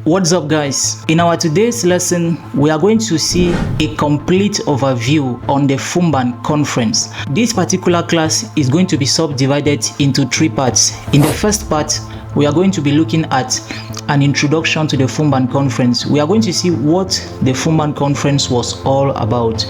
What's up, guys? In our today's lesson, we are going to see a complete overview on the Foumban Conference. This particular class is going to be subdivided into three parts. In the first part, we are going to be looking at an introduction to the Foumban Conference. We are going to see what the Foumban Conference was all about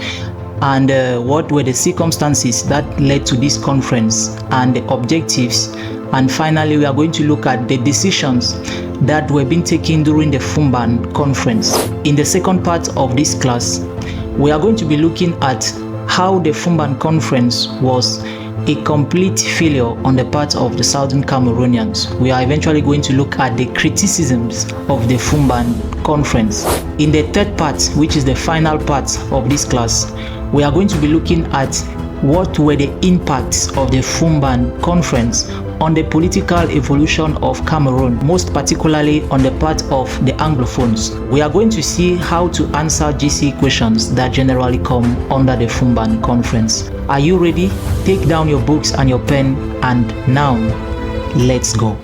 and what were the circumstances that led to this conference and the objectives. And finally, we are going to look at the decisions that were being taken during the Foumban Conference. In the second part of this class, we are going to be looking at how the Foumban Conference was a complete failure on the part of the Southern Cameroonians. We are eventually going to look at the criticisms of the Foumban Conference. In the third part, which is the final part of this class, we are going to be looking at what were the impacts of the Foumban Conference on the political evolution of Cameroon, most particularly on the part of the Anglophones. We are going to see how to answer GC questions that generally come under the Foumban Conference. Are you ready? Take down your books and your pen, and now let's go.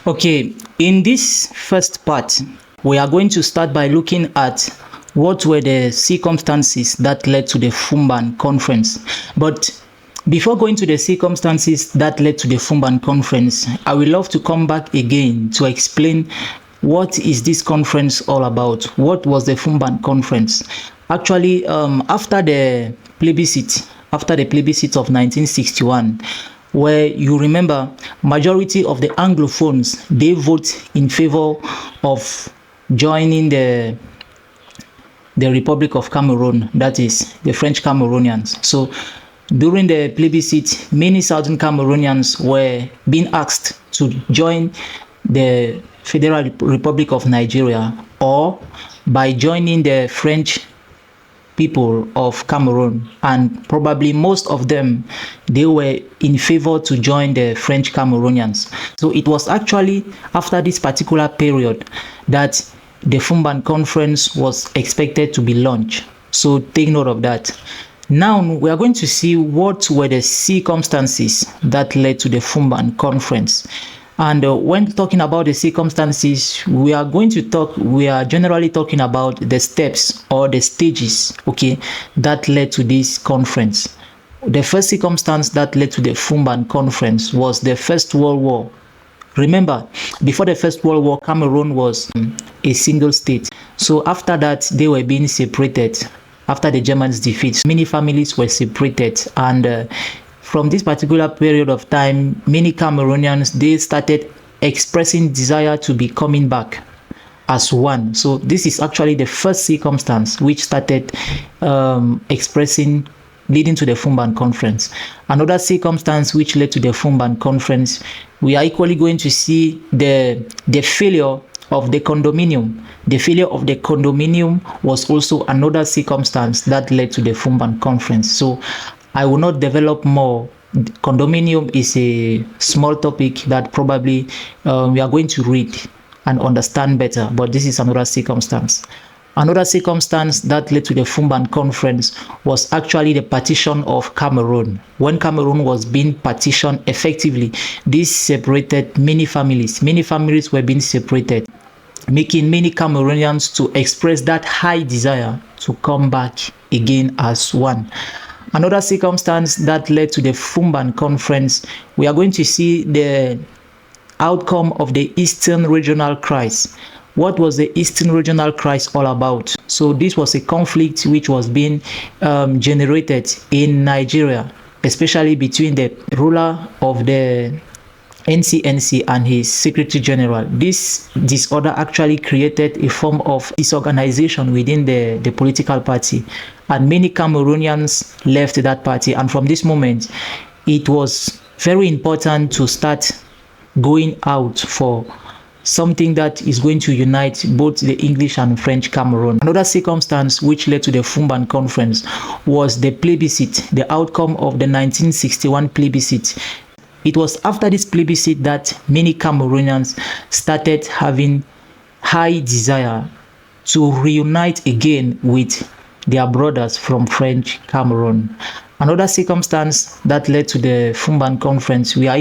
Okay, in this first part, we are going to start by looking at what were the circumstances that led to the Foumban Conference. But before going to the circumstances that led to the Foumban Conference, I would love to come back again to explain what is this conference all about. What was the Foumban Conference? Actually, after the plebiscite of 1961, where you remember majority of the Anglophones, they vote in favor of joining the Republic of Cameroon, that is the French Cameroonians. So during the plebiscite, many Southern Cameroonians were being asked to join the Federal Republic of Nigeria, or by joining the French people of Cameroon, and probably most of them, they were in favor to join the French Cameroonians. So it was actually after this particular period that the Foumban Conference was expected to be launched. So take note of that. Now we are going to see what were the circumstances that led to the Foumban Conference. And when talking about the circumstances, we are generally talking about the steps or the stages, okay, that led to this conference. The first circumstance that led to the Foumban Conference was the First World War. Remember, before the First World War, Cameroon was a single state. So after that, they were being separated. After the Germans' defeat, many families were separated, and from this particular period of time, many Cameroonians, they started expressing desire to be coming back as one. So this is actually the first circumstance which started leading to the Foumban Conference. Another circumstance which led to the Foumban Conference, we are equally going to see the failure of the condominium. The failure of the condominium was also another circumstance that led to the Foumban Conference. So I will not develop more. Condominium is a small topic that probably we are going to read and understand better, but this is another circumstance. Another circumstance that led to the Foumban Conference was actually the partition of Cameroon. When Cameroon was being partitioned effectively, this separated many families. Many families were being separated, making many Cameroonians to express that high desire to come back again as one. Another circumstance that led to the Foumban Conference, we are going to see the outcome of the Eastern Regional Crisis. What was the Eastern Regional Crisis all about? So this was a conflict which was being generated in Nigeria, especially between the ruler of the NCNC and his Secretary General. This disorder actually created a form of disorganization within the political party, and many Cameroonians left that party. And from this moment, it was very important to start going out for something that is going to unite both the English and French Cameroon. Another circumstance which led to the Foumban Conference was the plebiscite, the outcome of the 1961 plebiscite. It was after this plebiscite that many Cameroonians started having high desire to reunite again with their brothers from French Cameroon. Another circumstance that led to the Foumban Conference, we are